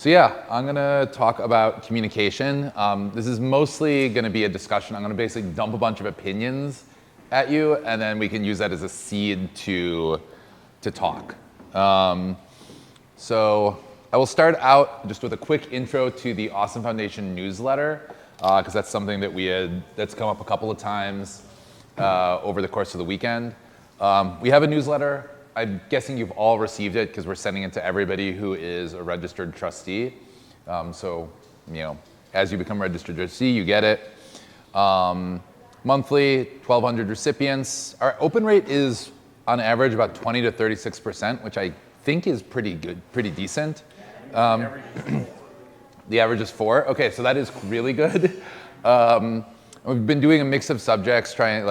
So yeah, I'm gonna talk about communication. This is mostly gonna be a discussion. I'm gonna basically dump a bunch of opinions at you, and then we can use that as a seed to talk. So I will start out just with a quick intro to the Austin Foundation newsletter, because that's something that's come up a couple of times over the course of the weekend. We have a newsletter. I'm guessing you've all received it because we're sending it to everybody who is a registered trustee. So, as you become a registered trustee, you get it. Monthly, 1,200 recipients. Our open rate is, on average, about 20 to 36%, which I think is pretty good, pretty decent. The average is 4. Okay, so that is really good. We've been doing a mix of subjects, trying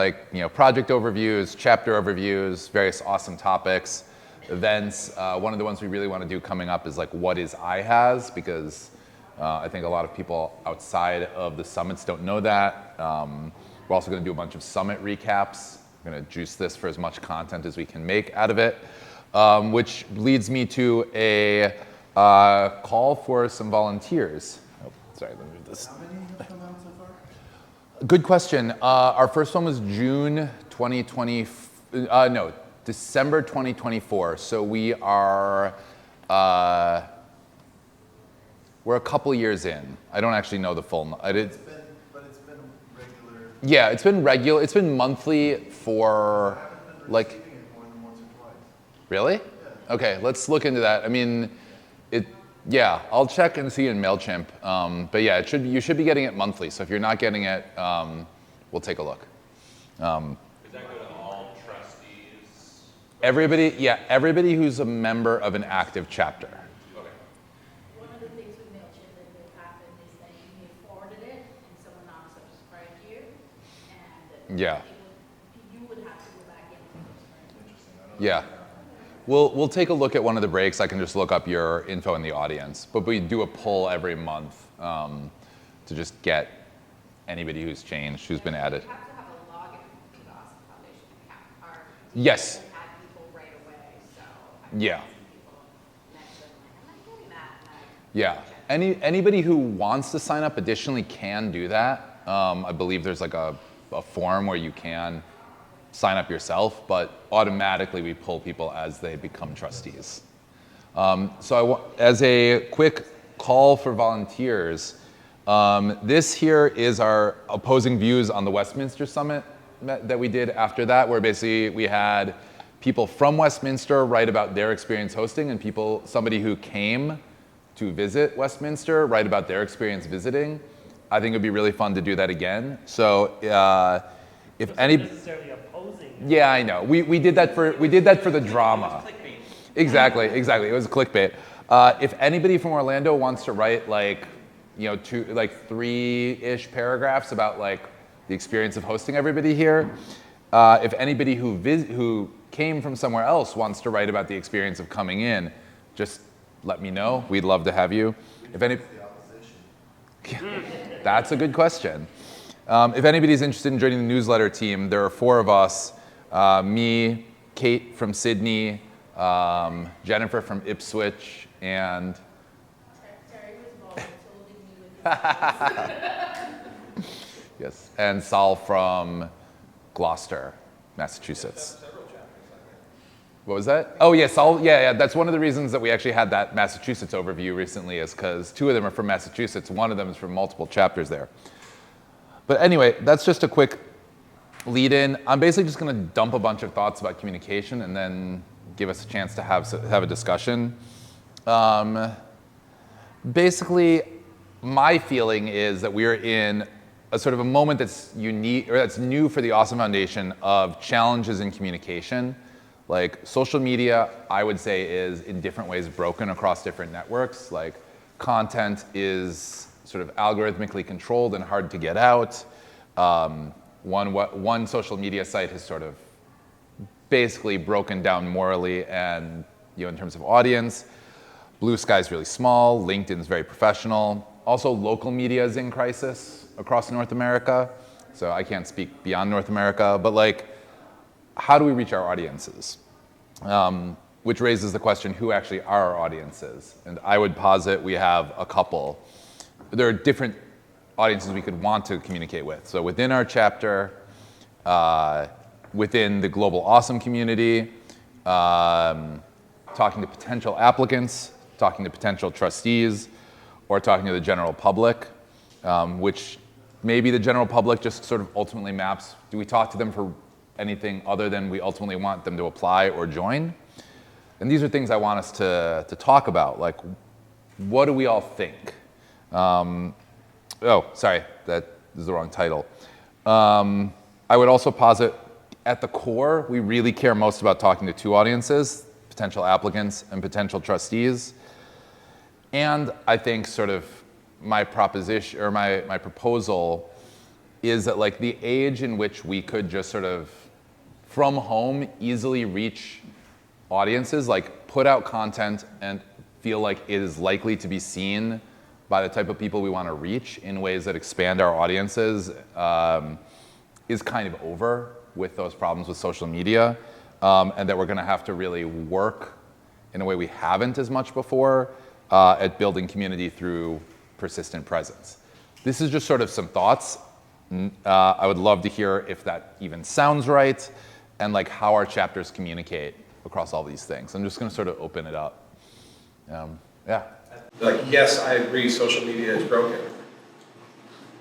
project overviews, chapter overviews, various awesome topics, events. One of the ones we really want to do coming up is what is IHAS, because I think a lot of people outside of the summits don't know that. We're also going to do a bunch of summit recaps. We're going to juice this for as much content as we can make out of it, which leads me to a call for some volunteers. Oh, sorry, let me do this. How many have come out so far? Good question. Our first one was June 2020. December 2024. So we are we're a couple years in. I don't actually know the full. It's been regular. Yeah, it's been regular. It's been monthly for like. Receiving it more than once or twice. Really? Yeah. Okay, let's look into that. I mean, yeah, I'll check and see in MailChimp. But yeah, you should be getting it monthly. So if you're not getting it, we'll take a look. Does that go to all trustees? Everybody who's a member of an active chapter. Okay. One of the things with MailChimp that happened is that you may have forwarded it and someone non-subscribed to you, and Yeah. you would have to go back in and subscribe. Yeah. We'll take a look at one of the breaks. I can just look up your info in the audience. But we do a poll every month to just get anybody who's changed, who's been added. You have to have a login to the Austin Foundation account. Or Yes. you have people right away, so Yeah. people mention I'm not getting that. Yeah. Anybody who wants to sign up additionally can do that. I believe there's a form where you can sign up yourself, but automatically we pull people as they become trustees. As a quick call for volunteers, this here is our opposing views on the Westminster Summit that we did after that, where basically we had people from Westminster write about their experience hosting, and somebody who came to visit Westminster write about their experience visiting. I think it'd be really fun to do that again. So if any necessarily opposing. Yeah, I know. We did that for the drama. Exactly. It was clickbait. If anybody from Orlando wants to write 3-ish paragraphs about the experience of hosting everybody here, if anybody who came from somewhere else wants to write about the experience of coming in, just let me know. We'd love to have you. That's a good question. If anybody's interested in joining the newsletter team, there are 4 of us, me, Kate from Sydney, Jennifer from Ipswich, and Terry was volunteering with yes, and Sal from Gloucester, Massachusetts. What was that? Oh yes, yeah. That's one of the reasons that we actually had that Massachusetts overview recently, is because 2 of them are from Massachusetts. One of them is from multiple chapters there. But anyway, that's just a quick lead in. I'm basically just going to dump a bunch of thoughts about communication and then give us a chance to have a discussion. Basically, my feeling is that we're in a sort of a moment that's unique, or that's new for the Austin Foundation, of challenges in communication. Social media, I would say, is in different ways broken across different networks. Content is sort of algorithmically controlled and hard to get out. One social media site has sort of basically broken down morally and in terms of audience. Blue Sky's really small. LinkedIn's very professional. Also, local media is in crisis across North America. So I can't speak beyond North America, but how do we reach our audiences? which raises the question, who actually are our audiences? And I would posit we have a couple. There are different audiences we could want to communicate with. So within our chapter, within the Global Awesome community, talking to potential applicants, talking to potential trustees, or talking to the general public, which maybe the general public just sort of ultimately maps, do we talk to them for anything other than we ultimately want them to apply or join? And these are things I want us to talk about, like what do we all think? Oh, sorry, that is the wrong title. I would also posit at the core, we really care most about talking to two audiences, potential applicants and potential trustees. And I think sort of my proposition or my proposal is that like the age in which we could just sort of from home easily reach audiences, like put out content and feel like it is likely to be seen by the type of people we want to reach in ways that expand our audiences is kind of over with those problems with social media, and that we're going to have to really work in a way we haven't as much before at building community through persistent presence. This is just sort of some thoughts. I would love to hear if that even sounds right and like how our chapters communicate across all these things. I'm just going to sort of open it up. Yeah. Like, yes, I agree, social media is broken.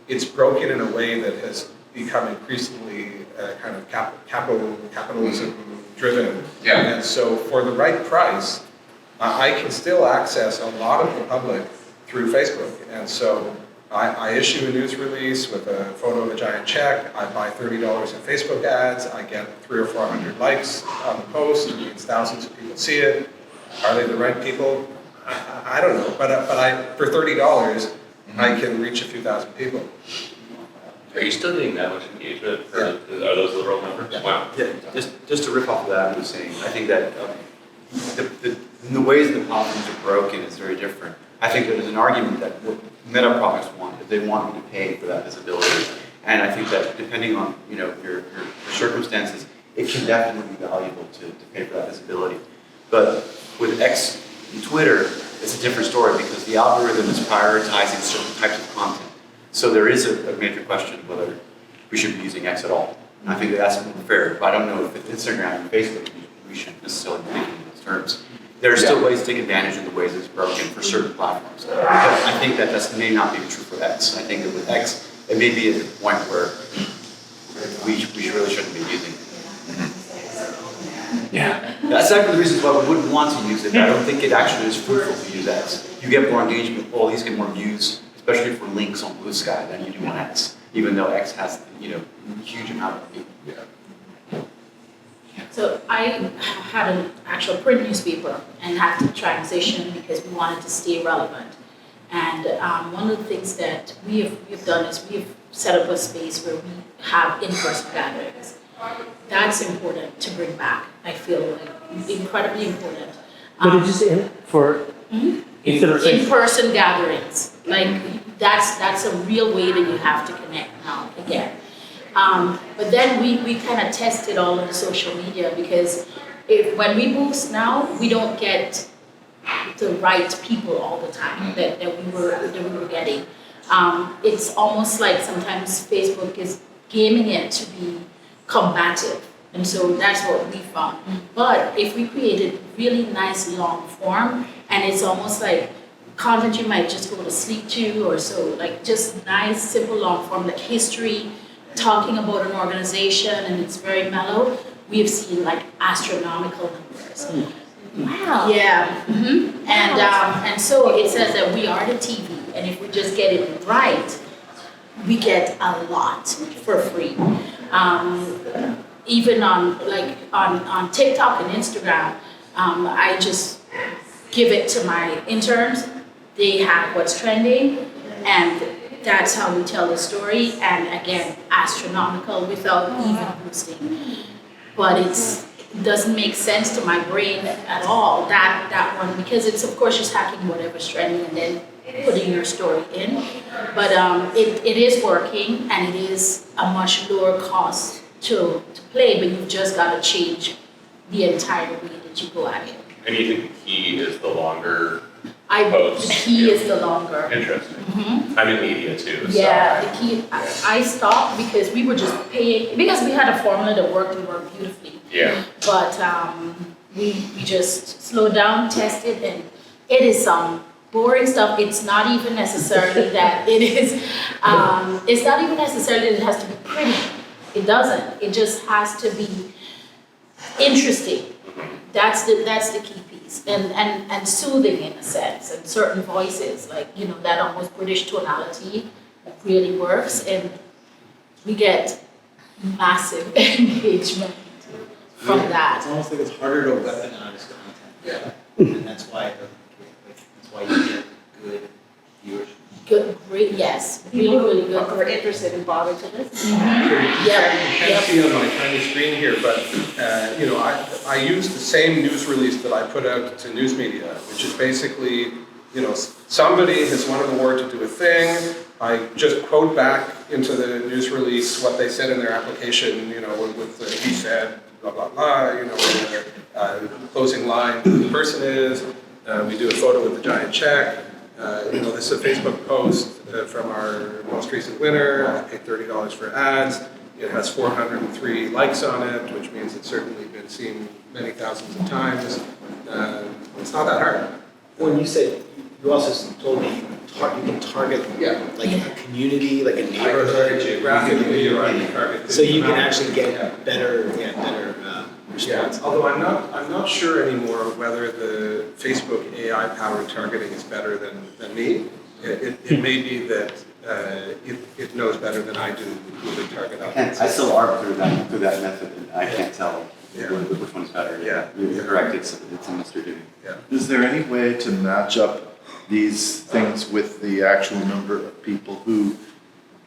It's broken in a way that has become increasingly kind of capitalism driven. Yeah. And so for the right price, I can still access a lot of the public through Facebook. And so I issue a news release with a photo of a giant check. I buy $30 in Facebook ads. I get 300 or 400 likes on the post. It means thousands of people see it. Are they the right people? I don't know. But for $30, I can reach a few thousand people. Are you still getting that much engagement? Or are those the real numbers? Yeah. Wow. Yeah, just to rip off of that, I was saying, I think that the ways the platforms are broken is very different. I think that there's an argument that what Meta products want is they want you to pay for that visibility, and I think that depending on your circumstances, it can definitely be valuable to pay for that visibility. But with X and Twitter, it's a different story because the algorithm is prioritizing certain types of content. So there is a major question of whether we should be using X at all. And I think that's more fair, but I don't know if with Instagram and Facebook we shouldn't necessarily be thinking in those terms. There are still ways to take advantage of the ways it's broken for certain platforms. But I think that may not be true for X. I think that with X, it may be at the point where we really shouldn't be using it. Yeah. That's actually the reasons why we wouldn't want to use it. I don't think it actually is fruitful to use X. You get more engagement, all these get more views, especially for links on Blue Sky than you do on X, even though X has a huge amount of people. So I had an actual print newspaper and had to transition because we wanted to stay relevant. And one of the things that we've done is we've set up a space where we have in-person gatherings. That's important to bring back. I feel like incredibly important. But it's just instead of saying In-person gatherings, like that's a real way that you have to connect now again. But then we kind of tested all of the social media because when we boost now, we don't get the right people all the time that we were getting. It's almost like sometimes Facebook is gaming it to be combative. And so that's what we found. But if we created really nice long form, and it's almost like content you might just go to sleep to or so, like just nice, simple long form, like history, talking about an organization, and it's very mellow, we have seen like astronomical numbers. Wow. Yeah. Mm-hmm. And so it says that we are the TV, and if we just get it right, we get a lot for free. Even on TikTok and Instagram, I just give it to my interns. They have what's trending, and that's how we tell the story. And again, astronomical without even boosting. But it doesn't make sense to my brain at all, that one, because it's of course just hacking whatever's trending and then putting your story in. But it is working, and it is a much lower cost to play, but you've just got to change the entire way that you go at it. And you think the key is the longer The post? key is the longer. Interesting. Mhm. I'm in media too, so. Yeah, the key, I stopped because we were just paying, because we had a formula that worked and worked beautifully. Yeah, But we just slowed down, tested, and it is some boring stuff. It's not even necessarily that it is, it's not even necessarily that it has to be pretty. It doesn't. It just has to be interesting. That's the key piece. And soothing in a sense, and certain voices, like, you know, that almost British tonality really works, and we get massive engagement from It's that. almost like it's harder to weaponize content. Yeah. And that's why it doesn't, that's why you get good viewership. Good, great, yes, really, really good. Are interested in bothering to listen. You Yep, can't yep. see on my tiny screen here, but, you know, I use the same news release that I put out to news media, which is basically, you know, somebody has wanted the word to do a thing. I just quote back into the news release what they said in their application, you know, with the, he said, blah, blah, blah, you know, where their closing line, who the person is. We do a photo with the giant check. You know, this is a Facebook post from our most recent winner. I paid $30 for ads. It has 403 likes on it, which means it's certainly been seen many thousands of times. It's not that hard. When you said, you also told me you can target like a community, like a I can neighborhood. target geographically, or I can target. So you can actually Yeah. get better response. Yeah, although I'm not sure anymore whether the Facebook AI-powered targeting is better than me. It may be that it knows better than I do who to target And I still arc through that method, and I can't tell Yeah. which one's better. Yeah. You're correct, it's a mystery. Yeah. Is there any way to match up these things with the actual number of people who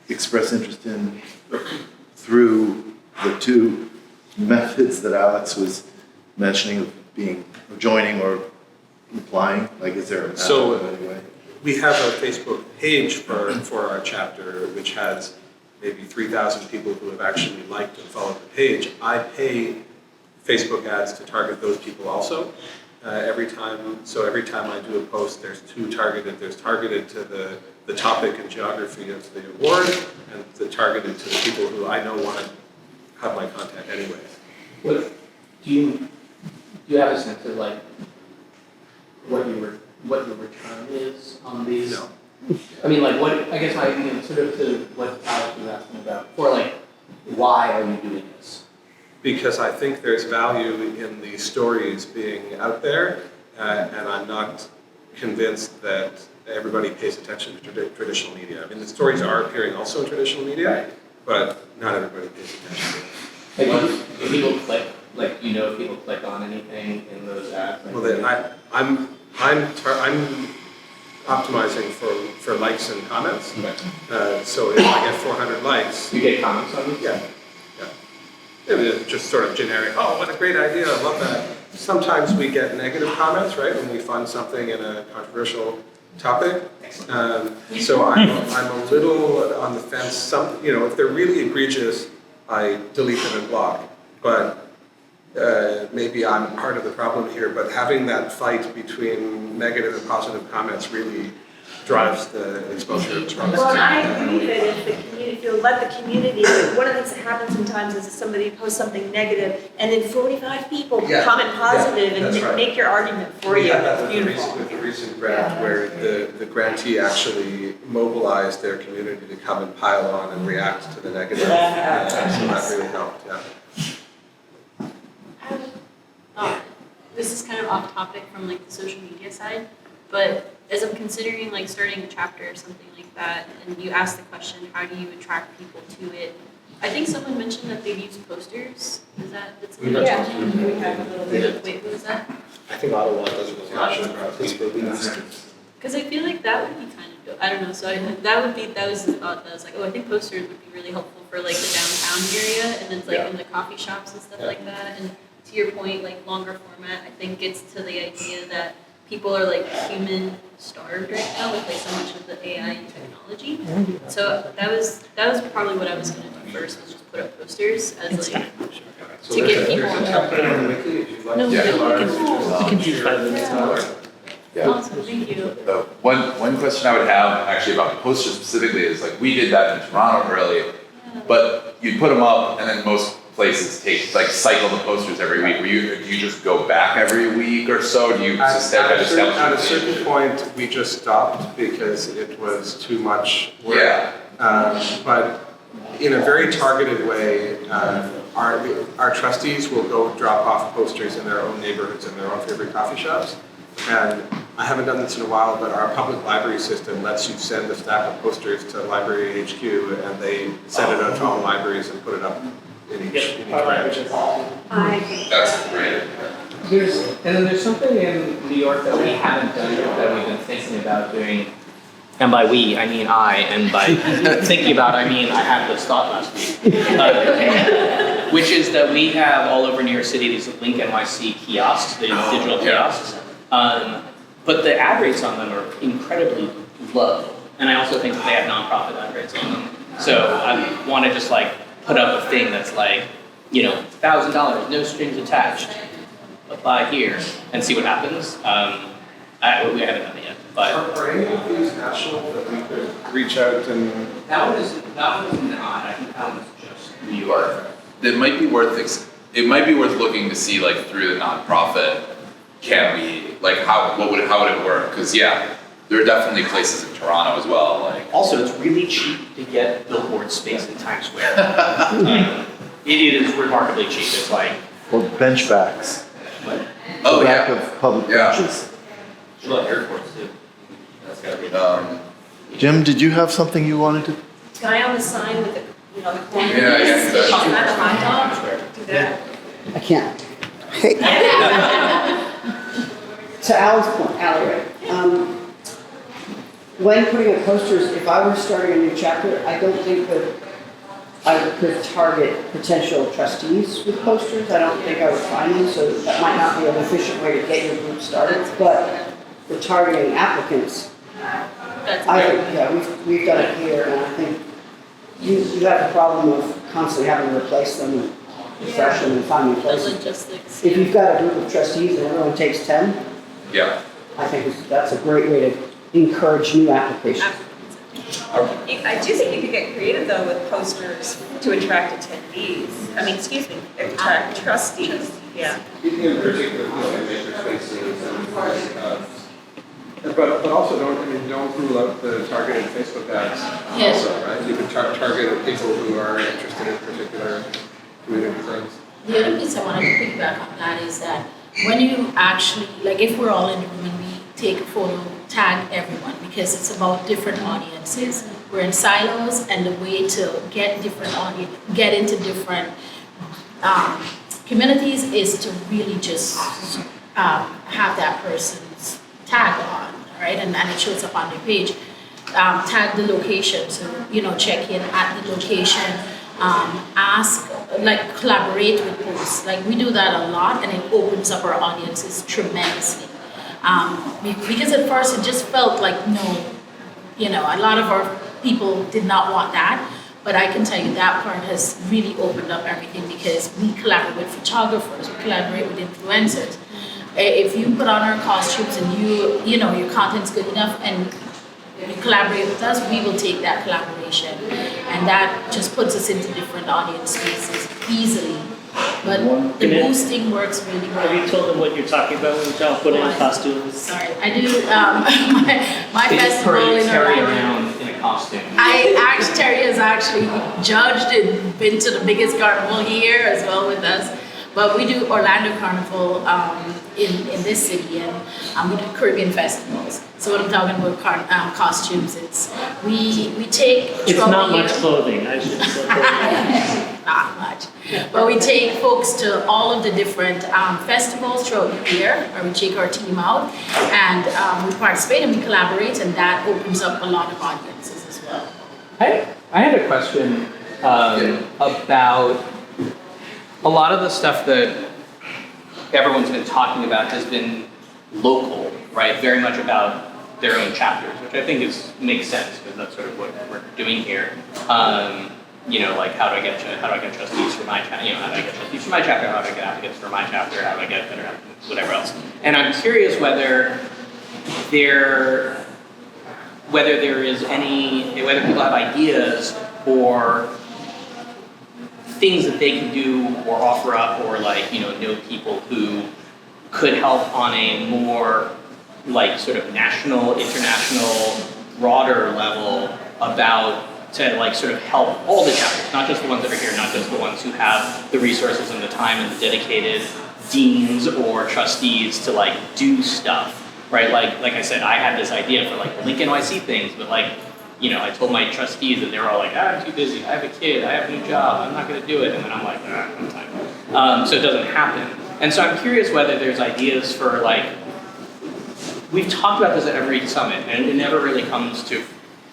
express interest in through the two methods that Alex was mentioning of being of joining or replying? Like, is there a method So- of any way? We have a Facebook page for our chapter, which has maybe 3,000 people who have actually liked and followed the page. I pay Facebook ads to target those people also. Every time I do a post, there's two targeted. There's targeted to the topic and geography of the award, and the targeted to the people who I know want to have my content anyways. What, do you have a sense of like what your return is on these? No. I mean, like, what, I guess my, sort of to what Alex was asking about, or like, why are you doing this? Because I think there's value in the stories being out there, and I'm not convinced that everybody pays attention to traditional media. I mean, the stories are appearing also in traditional media, but not everybody pays attention to it. Like, if people click, like, if people click on anything in those ads? Like, Well, then I'm optimizing for likes and comments. Okay. So if I get 400 likes, You get comments on these? yeah. It's just sort of generic, oh, what a great idea, I love that. Sometimes we get negative comments, right, when we fund something in a controversial topic. So I'm a little on the fence. If they're really egregious, I delete them and block. But maybe I'm part of the problem here, but having that fight between negative and positive comments really drives the exposure of trust. Well, and I agree that if you let the community, one of the things that happens sometimes is somebody posts something negative, and then 45 people Yeah, comment positive yeah, that's and right. make your argument for We you. had that It's beautiful. with the recent grant, where the grantee actually mobilized their community to come and pile on and react to the negative. So that really helped, yeah. This is kind of off topic from like the social media side, but as I'm considering like starting a chapter or something like that, and you ask the question, how do you attract people to it? I think someone mentioned that they've used posters. Is that that's We mentioned Yeah, we have a little bit. Wait, who was that? I think Ottawa does it. Ottawa. Because I feel like that would be kind of dope. I don't know. So that was the thought that I was like, oh, I think posters would be really helpful for like the downtown area, and then like in the coffee shops and stuff like that. And to your point, like longer format, I think gets to the idea that people are like human starved right now with like so much of the AI and technology. So that was probably what I was gonna do first, was just put up posters as like So to get people. there's a template on the wiki if you'd like. No, to we can do 5 minutes. Yeah. Awesome, thank you. One question I would have actually about the posters specifically is like we did that in Toronto early, but you put them up and then most places cycle the posters every week. Do you just go back every week or so? Do you At a just certain point, we just stopped because it was too much work. Yeah. But in a very targeted way, our trustees will go drop off posters in their own neighborhoods and their own favorite coffee shops. And I haven't done this in a while, but our public library system lets you send a stack of posters to Library HQ, and they send it out to all libraries and put it up in each branch. That's great. And then there's something in New York that we haven't done yet that we've been thinking about doing. And by we, I mean I, and by thinking about, I mean I had this thought last week. Which is that we have all over New York City these Link NYC kiosks, the digital kiosks. But the ad rates on them are incredibly low. And I also think that they have nonprofit ad rates on them. So I want to just like put up a thing that's like, you know, $1,000, no strings attached. Apply here and see what happens. We haven't done it yet, but Are any of these national that we could reach out and? that one is not. I think that one is just New York. It might be worth looking to see like through the nonprofit. Can we like how would it work? Because yeah, there are definitely places in Toronto as well. Like Also, it's really cheap to get billboard space in Times Square. It is remarkably cheap. It's like Or bench backs. what? oh Back yeah, of public Yeah. benches. Well, airports too. That's gotta be. Jim, did you have something you wanted to? Guy on the sign with the, you know, the corner. Yeah, yeah, That's hot dog. Do that. I can't. Hey. To Al's point, Al, right? When putting up posters, if I were starting a new chapter, I don't think that I could target potential trustees with posters. I don't think I would find them, so that might not be an efficient way to get your group started. But for targeting applicants, we've done it here, and I think you have the problem of constantly having to replace them and refresh them and find new The places. logistics. If you've got a group of trustees and everyone takes 10, yeah. I think that's a great way to encourage new applications. I do think you could get creative though with posters to attract attendees. Attract trustees. Yeah. In particular, maker spaces but also don't rule out the targeted Facebook ads Yes. also, right? You could target people who are interested in particular community things. The other piece I wanted to piggyback on that is that when you actually, like if we're all in the room and we take a photo, tag everyone, because it's about different audiences. We're in silos, and the way to get different audience, get into different communities is to really just have that person's tag on, right? And it shows up on the page. Tag the location, so check in at the location. Ask, like collaborate with posts. Like we do that a lot, and it opens up our audiences tremendously. Because at first it just felt like a lot of our people did not want that. But I can tell you that part has really opened up everything, because we collaborate with photographers, we collaborate with influencers. If you put on our costumes and your content's good enough and you collaborate with us, we will take that collaboration, and that just puts us into different audience spaces easily. But the boosting works really well. Have you told them what you're talking about when you put on costumes? Sorry, I do my festival in Terry Orlando. around in a costume. Terry has actually judged and been to the biggest carnival here as well with us. But we do Orlando Carnival in this city, and we do Caribbean festivals. So when I'm talking about costumes, we take It's not much clothing, I should say. not much. But we take folks to all of the different festivals throughout the year, where we take our team out, and we participate and we collaborate, and that opens up a lot of audiences as well. I had a question about a lot of the stuff that everyone's been talking about has been local, right? Very much about their own chapters, which I think makes sense because that's sort of what we're doing here. You know, like how do I get trustees for my chapter? You know, how do I get trustees for my chapter? How do I get applicants for my chapter? How do I get better applicants? Whatever else. And I'm curious whether people have ideas or things that they can do or offer up, or like, you know people who could help on a more like sort of national, international, broader level to like sort of help all the chapters, not just the ones that are here, not just the ones who have the resources and the time and the dedicated deans or trustees to like do stuff, right? Like I said, I had this idea for like the Link NYC things, but like, you know, I told my trustees and they were all like, I'm too busy, I have a kid, I have a new job, I'm not gonna do it, and then I'm like, no time. So it doesn't happen. And so I'm curious whether there's ideas for like, we've talked about this at every summit and it never really comes to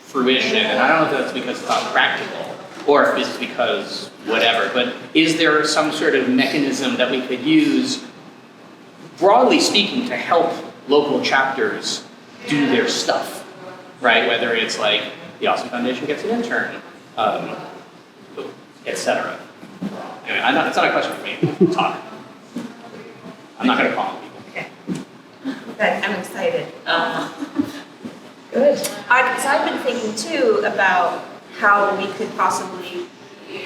fruition, and I don't know if that's because it's not practical or if it's because whatever, but is there some sort of mechanism that we could use, broadly speaking, to help local chapters do their stuff, right? Whether it's like the Austin Foundation gets an intern, etc. Anyway, it's not a question for me, talk. I'm not gonna call on people. Okay. Good, I'm excited. Good. Because I've been thinking too about how we could possibly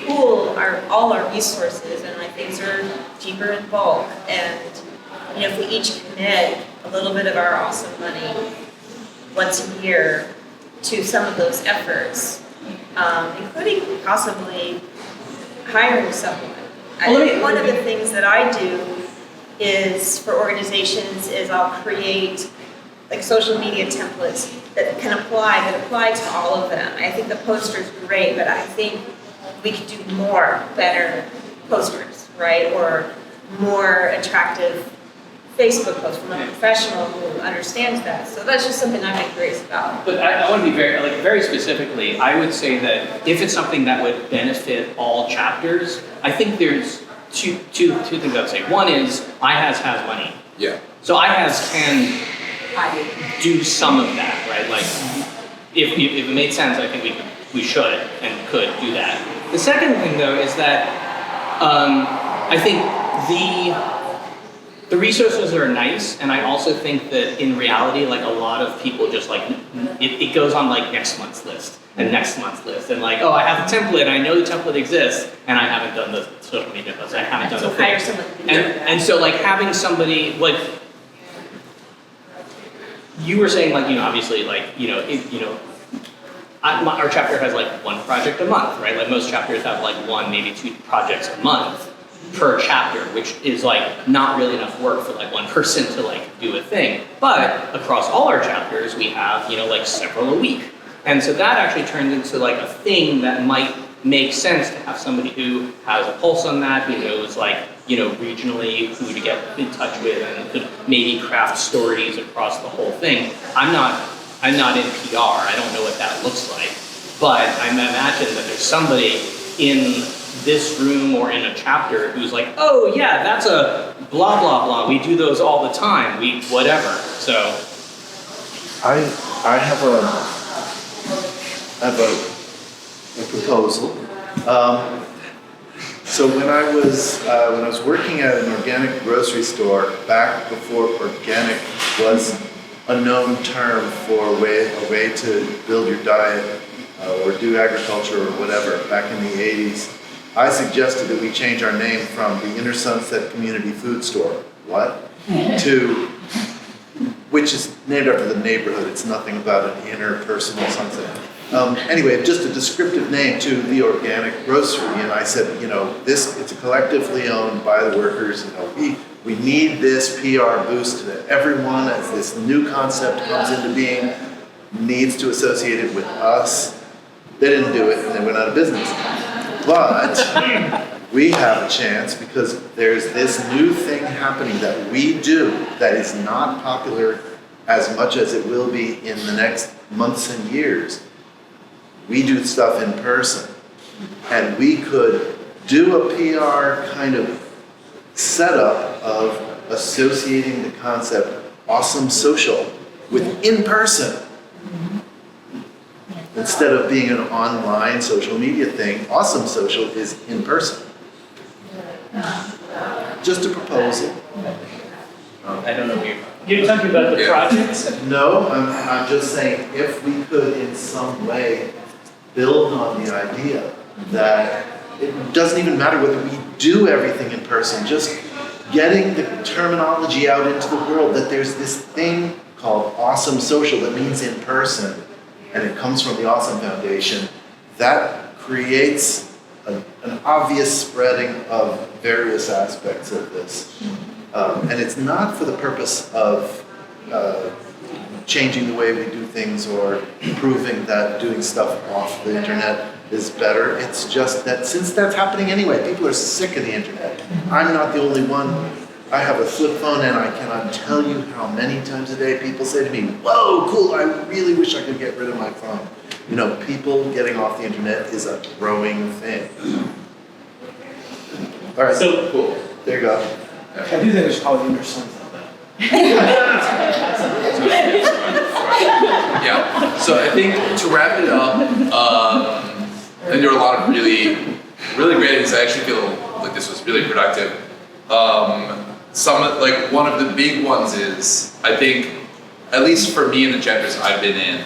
pool all our resources, and like things are cheaper in bulk, and you know, if we each commit a little bit of our awesome money once a year to some of those efforts, including possibly hiring someone. One of the things that I do is for organizations is I'll create like social media templates that apply to all of them. I think the poster's great, but I think we could do better posters, right? Or more attractive Facebook posts from a professional who understands that. So that's just something I'm curious about. But I want to be very specifically, I would say that if it's something that would benefit all chapters, I think there's two things I would say. One is IHAS has money. Yeah. So IHAS can do some of that, right? Like, if it made sense, I think we should and could do that. The second thing, though, is that I think the resources are nice, and I also think that in reality, like a lot of people just like it goes on like next month's list and next month's list, and like, oh, I have a template, I know the template exists, and I haven't done the social media posts, I haven't done the thing. Hire someone to do that. And so like having somebody like. You were saying, like, you know, obviously, like, you know, our chapter has like one project a month, right? Like most chapters have like one, maybe two projects a month per chapter, which is like not really enough work for like one person to like do a thing. But across all our chapters, we have, you know, like several a week. And so that actually turns into like a thing that might make sense to have somebody who has a pulse on that, who knows like, you know, regionally who to get in touch with and could maybe craft stories across the whole thing. I'm not in PR, I don't know what that looks like, but I imagine that there's somebody in this room or in a chapter who's like, oh yeah, that's a blah, blah, blah, we do those all the time, whatever, so. I have a proposal. So when I was working at an organic grocery store back before organic was a known term for a way to build your diet or do agriculture or whatever back in the 80s, I suggested that we change our name from the Inner Sunset Community Food Store, to, which is named after the neighborhood. It's nothing about an inner personal sunset. Anyway, just a descriptive name to the organic grocery, and I said, you know, it's collectively owned by the workers. You know, we need this PR boost that everyone, as this new concept comes into being, needs to associate it with us. They didn't do it, and they went out of business. But we have a chance because there's this new thing happening that we do that is not popular as much as it will be in the next months and years. We do stuff in person, and we could do a PR kind of setup of associating the concept awesome social with in person. Instead of being an online social media thing, Awesome Social is in person. Just a proposal. I don't know if You're talking about the projects? No, I'm just saying if we could in some way build on the idea that it doesn't even matter whether we do everything in person, just getting the terminology out into the world that there's this thing called Awesome Social that means in person, and it comes from the Awesome Foundation, that creates an obvious spreading of various aspects of this. And it's not for the purpose of changing the way we do things or proving that doing stuff off the internet is better. It's just that since that's happening anyway, people are sick of the internet. I'm not the only one. I have a flip phone and I cannot tell you how many times a day people say to me, whoa, cool, I really wish I could get rid of my phone. You know, people getting off the internet is a growing thing. All right, So- cool, there you go. I do think we should call it your son's on that. Yeah, so I think to wrap it up, I think there were a lot of really great things. I actually feel like this was really productive. One of the big ones is, I think, at least for me in the chapters I've been in,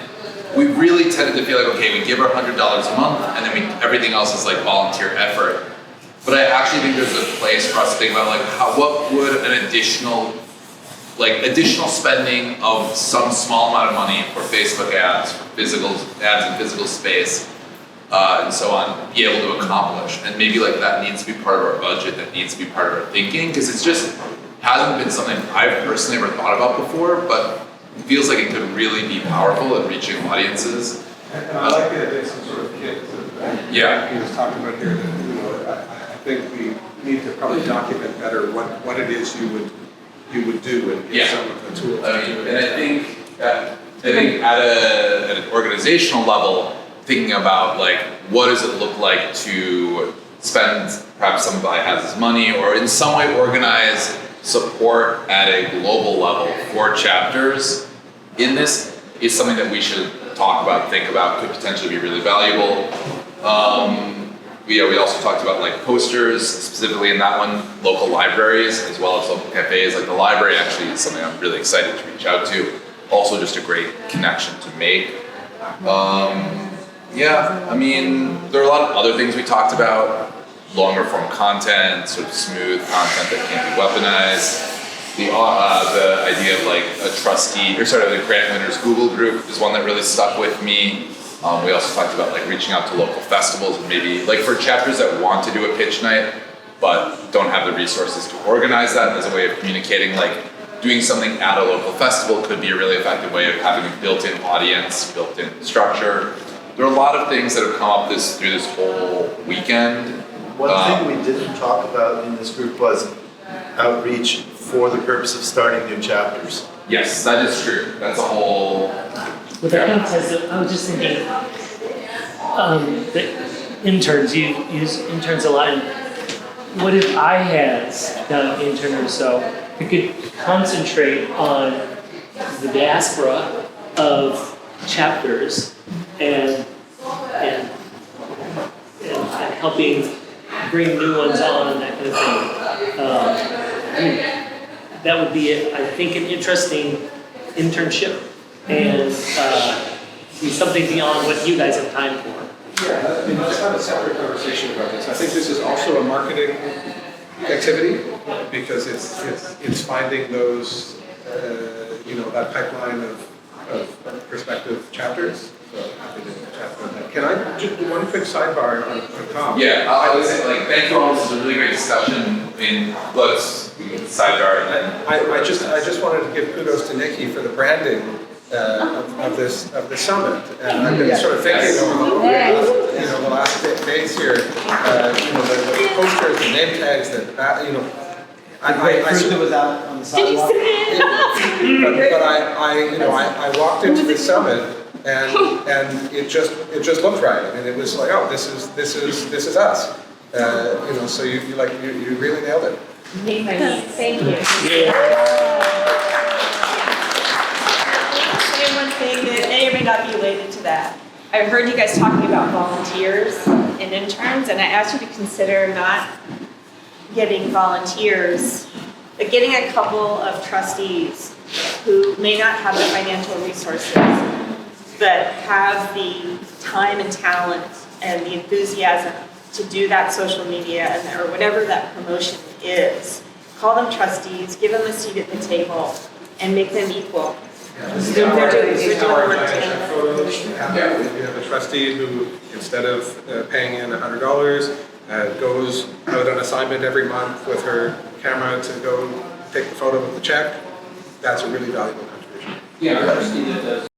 we really tended to feel like, okay, we give our $100 a month and then everything else is like volunteer effort. But I actually think there's a place for us to think about like what would an additional spending of some small amount of money for Facebook ads, for physical ads in physical space, and so on, be able to accomplish. And maybe like that needs to be part of our budget, that needs to be part of our thinking, because it's just hasn't been something I've personally ever thought about before, but it feels like it could really be powerful at reaching audiences. And I like the idea of some sort of kit that Yeah. he was talking about here, that, you know, I think we need to probably document better what it is you would do and Yeah. some of the tools. I mean, and I think at an organizational level, thinking about like what does it look like to spend perhaps somebody has his money or in some way organize support at a global level for chapters in this is something that we should talk about, think about, could potentially be really valuable. We also talked about like posters, specifically in that one, local libraries as well as local cafes. Like the library actually is something I'm really excited to reach out to. Also just a great connection to make. Yeah, I mean, there are a lot of other things we talked about. Longer form content, sort of smooth content that can't be weaponized. The idea of like a trustee, or sort of the grant winners Google group is one that really stuck with me. We also talked about like reaching out to local festivals and maybe like for chapters that want to do a pitch night but don't have the resources to organize that as a way of communicating, like doing something at a local festival could be a really effective way of having a built-in audience, built-in structure. There are a lot of things that have come up through this whole weekend. One thing we didn't talk about in this group was outreach for the purpose of starting new chapters. Yes, that is true. That's a whole. With that context, I was just thinking, the interns, you use interns a lot. And what if I had done an intern or so? I could concentrate on the diaspora of chapters and helping bring new ones on and that kind of thing. That would be, I think, an interesting internship and be something beyond what you guys have time for. Yeah, I mean, let's have a separate conversation about this. I think this is also a marketing activity because it's finding those, that pipeline of prospective chapters. So happy to chat about that. Can I just do one quick sidebar on Tom? Yeah, I would say thank you all. This is a really great discussion. Let's sidebar and then. I just wanted to give kudos to Nikki for the branding of the summit, and I've been sort of thinking over the last days here, the posters, the name tags, It was out on the sidewalk. but I walked into the summit and it just looked right. I mean, it was like, oh, this is us. So you really nailed it. Thank you. thing that may or may not be related to that. I heard you guys talking about volunteers and interns, and I asked you to consider not getting volunteers, but getting a couple of trustees who may not have the financial resources, but have the time and talent and the enthusiasm to do that social media and, or whatever that promotion is. Call them trustees, give them a seat at the table, and make them equal. They're doing work together. We have a trustee who, instead of paying in $100, goes out on assignment every month with her camera to go take the photo of the check. That's a really valuable contribution. Yeah, our trustee that does